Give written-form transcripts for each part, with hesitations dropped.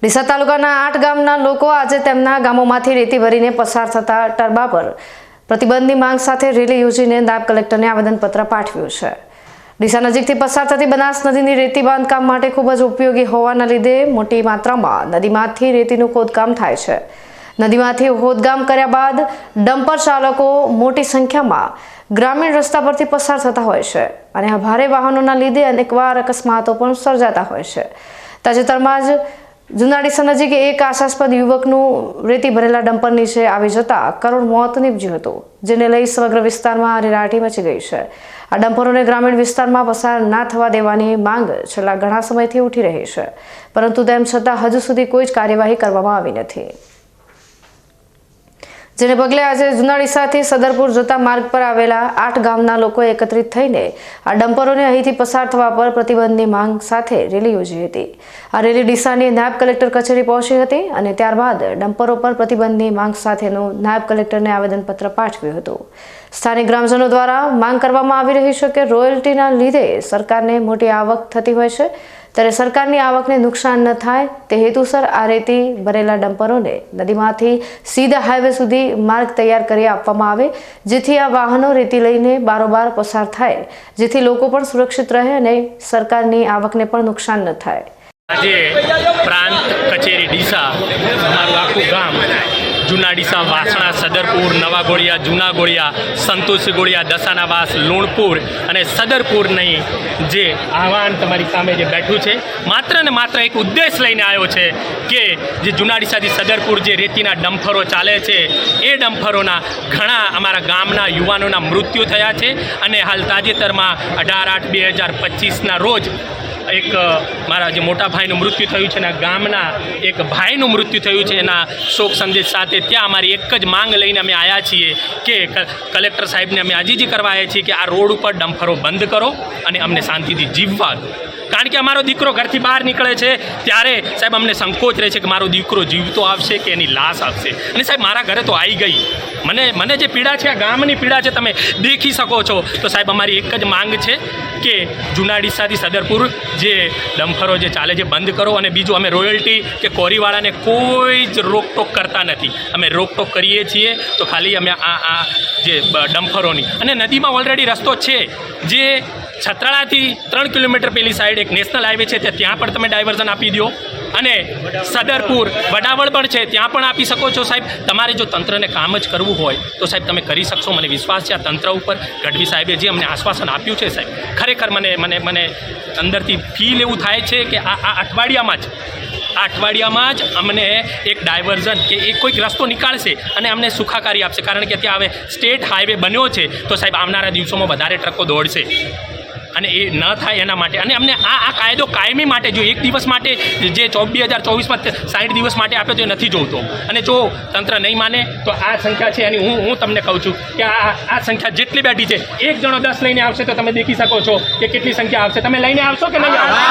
ડીસા તાલુકાના 8 ગામના લોકો આજે તેમના ગામોમાંથી રેતી ભરીને પસાર થતા ટરબા પર પ્રતિબંધની માંગ સાથે રેલી યોજીને નાયબ કલેક્ટરને આવેદનપત્ર પાઠવ્યું છે। ડીસા નજીકથી પસાર થતી બનાસ નદીની રેતી બાંધકામ માટે ખૂબ જ ઉપયોગી હોવાના લીધે મોટી માત્રામાં નદીમાંથી રેતીનું ખોદકામ થાય છે। નદીમાંથી ખોદકામ કર્યા બાદ ડમ્પર ચાલકો મોટી સંખ્યામાં ગ્રામીણ રસ્તા પરથી પસાર થતા હોય છે અને આ ભારે વાહનોના લીધે અનેકવાર અકસ્માતો પણ સર્જાતા હોય છે। તાજેતરમાં જ જૂના ડીસા નજીક એક આશાસ્પદ યુવકનું રેતી ભરેલા ડમ્પર નીચે આવી જતા કરુણ મોત નીપજ્યું હતું, જેને લઈ સમગ્ર વિસ્તારમાં અરેરાટી મચી ગઈ છે। આ ડમ્પરોને ગ્રામીણ વિસ્તારમાં પસાર ના થવા દેવાની માંગ છેલ્લા ઘણા સમયથી ઉઠી રહી છે, પરંતુ તેમ છતાં હજુ સુધી કોઈ જ કાર્યવાહી કરવામાં આવી નથી, જેને પગલે આજે જૂના ડીસાથી સદરપુર જતા માર્ગ પર આવેલા 8 ગામના લોકો એકત્રિત થઈને આ ડમ્પરોને અહીંથી પસાર થવા પર પ્રતિબંધની માંગ સાથે રેલી યોજી હતી। આ રેલી ડીસાની નાયબ કલેક્ટર કચેરી પહોંચી હતી અને ત્યારબાદ ડમ્પરો પર પ્રતિબંધની માંગ સાથેનું નાયબ કલેક્ટરને આવેદનપત્ર પાઠવ્યું હતું। સ્થાનિક ગ્રામજનો દ્વારા માંગ કરવામાં આવી રહી છે કે રોયલ્ટીના લીધે સરકારને મોટી આવક થતી હોય છે, ત્યારે સરકારની આવકને નુકસાન ન થાય તે હેતુસર આ રેતી ભરેલા ડમ્પરોને નદીમાંથી સીધા હાઈવે સુધી માર્ગ તૈયાર કરી આપવામાં આવે, જેથી આ વાહનો રેતી લઈને બારોબાર પસાર થાય, જેથી લોકો પણ સુરક્ષિત રહે અને સરકારની આવકને પણ નુકસાન ન થાય। આજે પ્રાંત કચેરી ડીસા અમારું આખું ગામ જૂના ડીસા, વાસણા, સદરપુર, નવા ગોળિયા, જૂના ગોળિયા, સંતોષ ગોળિયા, દસાનાવાસ, લુણપુર અને સદરપુરની જે આહવાન તમારી સામે જે બેઠું છે, માત્ર ને માત્ર એક ઉદ્દેશ લઈને આવ્યો છે કે જે જૂના ડીસાથી સદરપુર જે રેતીના ડમ્પરો ચાલે છે એ ડમ્પરોના ઘણા અમારા ગામના યુવાનોના મૃત્યુ થયા છે અને હાલ તાજેતરમાં 18/8/2025ના રોજ એક મારા જે મોટા ભાઈનું મૃત્યુ થયું છે અને ગામના એક ભાઈનું મૃત્યુ થયું છે। એના શોક સંદેશ સાથે ત્યાં અમારી એક જ માંગ લઈને અમે આવ્યા છીએ કે કલેક્ટર સાહેબને અમે અરજી કરવા આવ્યા છીએ કે આ રોડ ઉપર ડમ્પરો બંધ કરો અને અમને શાંતિથી જીવવા દો, કારણ કે અમારો દીકરો ઘરથી બહાર નીકળે છે ત્યારે સાહેબ અમને સંકોચ રહે છે કે મારો દીકરો જીવતો આવશે કે એની લાશ આવશે, અને સાહેબ મારા ઘરે તો આવી ગઈ, મને જે પીડા છે આ ગામની પીડા છે, તમે દેખી શકો છો। તો સાહેબ અમારી એક જ માંગ છે કે જૂના ડીસાથી સદરપુર જે ડમ્પરો જે ચાલે છે બંધ કરો, અને બીજું અમે રોયલ્ટી કે કોરીવાળાને કોઈ જ રોકટોક કરતા નથી, અમે રોકટોક કરીએ છીએ તો ખાલી અમે આ જે ડમ્પરોની, અને નદીમાં ઓલરેડી રસ્તો છે જે છત્રાળાથી 3 કિલોમીટર પેલી સાઈડ એક નેશનલ હાઈવે છે ત્યાં પણ તમે ડાયવર્ઝન આપી દો, અને સદરપુર વડાવળ પણ છે ત્યાં પણ આપી શકો છો। સાહેબ તમારે જો તંત્રને કામ જ કરવું હોય તો સાહેબ તમે કરી શકશો, મને વિશ્વાસ છે આ તંત્ર ઉપર। ગઢવી સાહેબે જે અમને આશ્વાસન આપ્યું છે સાહેબ, ખરેખર મને અંદરથી ફીલ એવું થાય છે કે આ અઠવાડિયામાં જ અમને એક ડાયવર્ઝન કે એક કોઈક રસ્તો નીકાળશે અને અમને સુખાકારી આપશે, કારણ કે ત્યાં હવે સ્ટેટ હાઈવે બન્યો છે તો સાહેબ આવનારા દિવસોમાં વધારે ટ્રકો દોડશે અને એ ન થાય એના માટે, અને અમને આ કાયદો કાયમી માટે જો એક દિવસ માટે જે 2024માં 60 દિવસ માટે આપ્યો તો એ નથી જોઈતો, અને જો તંત્ર નહીં માને તો આ સંખ્યા છે એની હું તમને કહું છું કે આ સંખ્યા જેટલી બેઠી છે, એક જણો 10 લઈને આવશે તો તમે દેખી શકો છો કે કેટલી સંખ્યા આવશે, તમે લઈને આવશો કે નહીં આવશો?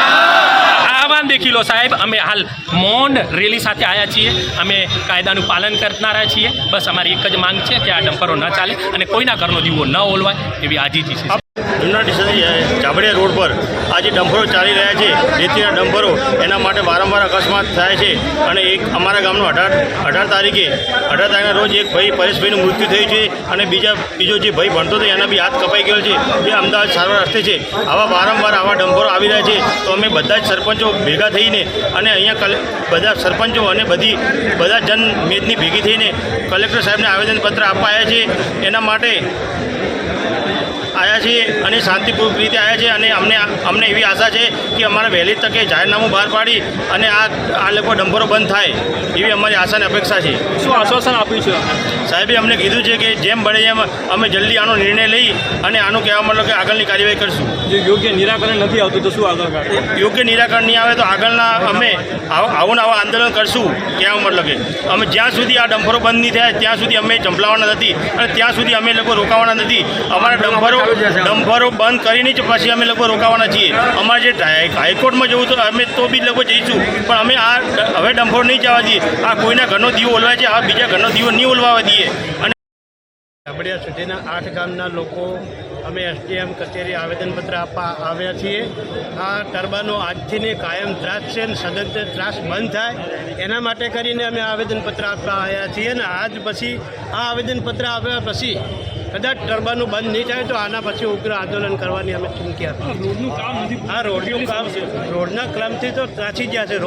આહવાન દેખી લો સાહેબ, અમે હાલ મૌન રેલી સાથે આવ્યા છીએ, અમે કાયદાનું પાલન કરનારા છીએ। બસ અમારી એક જ માંગ છે કે આ ડમ્પરો ન ચાલે અને કોઈના ઘરનો દીવો ન ઓલવાય એવી આજીજી છે। જૂના ડીસાથી ચાબડિયા રોડ પર આજે ડમ્પરો ચાલી રહ્યા છે, રેતીના ડમ્પરો, એના માટે વારંવાર અકસ્માત થાય છે, અને એક અમારા ગામનો 18 તારીખના રોજ એક ભાઈ પરેશભાઈનું મૃત્યુ થયું છે, અને બીજો જે ભાઈ ભણતો હતો એના બી હાથ કપાઈ ગયો છે, જે અમદાવાદ સારવાર અર્થે છે। વારંવાર આવા ડમ્પરો આવી રહ્યા છે, તો અમે બધા જ સરપંચો ભેગા થઈને અને અહીંયા બધા સરપંચો અને બધા જનમેદની ભેગી થઈને કલેક્ટર સાહેબને આવેદનપત્ર આપવા આવ્યા છે, એના માટે આવ્યા છીએ અને શાંતિપૂર્વક રીતે આવ્યા છે, અને અમને એવી આશા છે કે અમારા વહેલી તકે જાહેરનામું બહાર પાડી અને આ લોકો ડમ્પરો બંધ થાય એવી અમારી આશા અને અપેક્ષા છે। શું આશ્વાસન આપ્યું છે સાહેબે? અમને કીધું છે કે જેમ બને એમ અમે જલ્દી આનો નિર્ણય લઈ અને આનું કહેવા મતલબ કે આગળની કાર્યવાહી કરશું। જો યોગ્ય નિરાકરણ નથી આવતું તો શું આગળ યોગ્ય નિરાકરણ નહીં આવે તો આગળના અમે આવું આંદોલન કરશું, કહેવા મતલબ કે અમે જ્યાં સુધી આ ડમ્પરો બંધ નહીં થાય ત્યાં સુધી અમે ચંપલાવાના નથી, અને ત્યાં સુધી અમે લોકો રોકાવાના નથી। અમારા ડમ્પરો બંધ કરીને જ પછી અમે લોકો રોકાવાના છીએ। અમારે જે હાઈકોર્ટમાં જવું તો અમે તો બી લોકો જઈશું, પણ અમે હવે ડમ્પરો નહીં જવા દઈએ। આ કોઈના ઘરનો દીવો ઓલવાય છે, આ બીજા ઘરનો દીવો નહીં ઓલવાવા દઈએ। અને ચાબડિયા સુધીના 8 ગામના લોકો અમે એસડીએમ કચેરી આવેદનપત્ર આપવા આવ્યા છીએ. આ ટર્બાનો આજથીને કાયમ ત્રાસ છે અને સદંતર ત્રાસ બંધ થાય એના માટે કરીને અમે આવેદનપત્ર આપવા આવ્યા છીએ. અને આજ પછી આ આવેદનપત્ર આવ્યા પછી કદાચ ટર્બાનું બંધ નહીં થાય તો આના પછી ઉગ્ર આંદોલન કરવાની અમે ચીમકી આપી. રોડના કામથી તો ત્રાસી ગયા છે.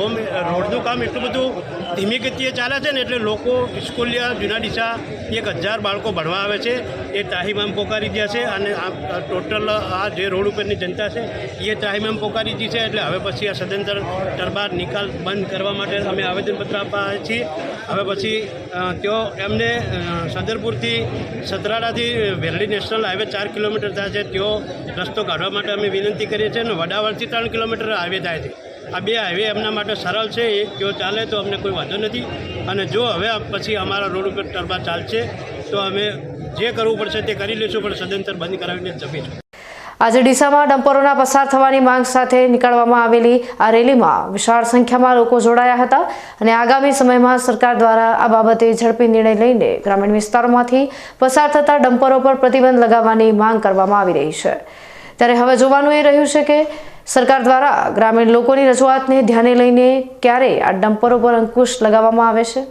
રોડનું કામ એટલું બધું ધીમી ગતિએ ચાલે છે ને એટલે લોકો સ્કૂલિયા જૂના ડીસા 1000 બાળકો ભણવા આવે છે એ ત્રાહિમામ પોકારી ગયા છે. અને આ ટોટલ આ જે રોડ ઉપરની જનતા છે એ ત્રાહિમામ પોકારી ગઈ છે. એટલે હવે પછી આ સદંતર ટર્બા નિકાલ બંધ કરવા માટે અમે આવેદનપત્ર આપવા આવ્યા છીએ. હવે પછી તેઓ એમને સદરપુરથી સતરાડાથી વેરલી નેશનલ હાઈવે 4 કિલોમીટર થાય છે તેઓ રસ્તો કાઢવા માટે અમે વિનંતી કરીએ છીએ. અને વડાવળથી 3 કિલોમીટર હાઈવે થાય છે. આ 2 હાઈવે એમના માટે સરળ છે. એ જો ચાલે તો અમને કોઈ વાંધો નથી. અને જો હવે પછી અમારા રોડ ઉપર ટર્બા ચાલશે તો અમે જે કરવું પડશે તે કરી લઈશું, પણ સદંતર બંધ કરાવીને જ જમીશું. આજે ડીસામાં ડમ્પરોના પસાર થવાની માંગ સાથે નીકાળવામાં આવેલી આ રેલીમાં વિશાળ સંખ્યામાં લોકો જોડાયા હતા અને આગામી સમયમાં સરકાર દ્વારા આ બાબતે ઝડપી નિર્ણય લઈને ગ્રામીણ વિસ્તારોમાંથી પસાર થતા ડમ્પરો પર પ્રતિબંધ લગાવવાની માંગ કરવામાં આવી રહી છે. ત્યારે હવે જોવાનું એ રહ્યું છે કે સરકાર દ્વારા ગ્રામીણ લોકોની રજૂઆતને ધ્યાને લઈને ક્યારે આ ડમ્પરો પર અંકુશ લગાવવામાં આવે છે.